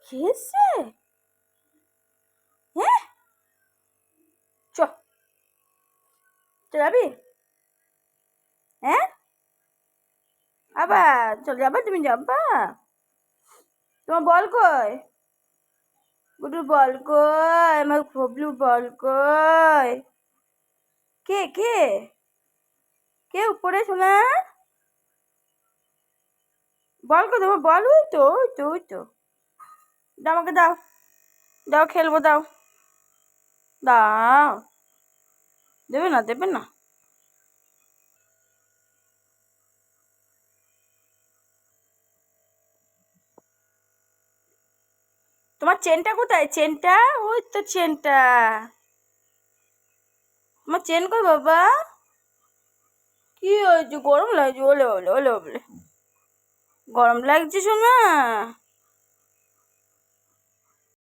খেয়েছে? হ্যাঁ, চ যাবি? হ্যাঁ, আবার চলে যাবা? তুমি যাবা? তোমার বল কই? গুডুর বল কই? আমার ফবলুর বল কই? কে কে কে উপরে শোনা? বল কই তোমার? বল ওই তো ওই তো ওই তো। দাও আমাকে, দাও দাও, খেলবো, দাও দাও। দেবে না, দেবে না? তোমার চেনটা কোথায়? চেনটা? ওই তো চেনটা। তোমার চেন কই বাবা? কি হয়েছে? গরম লাগছে? ওলে ওলে ওলে ওলে, গরম লাগছে শোনা?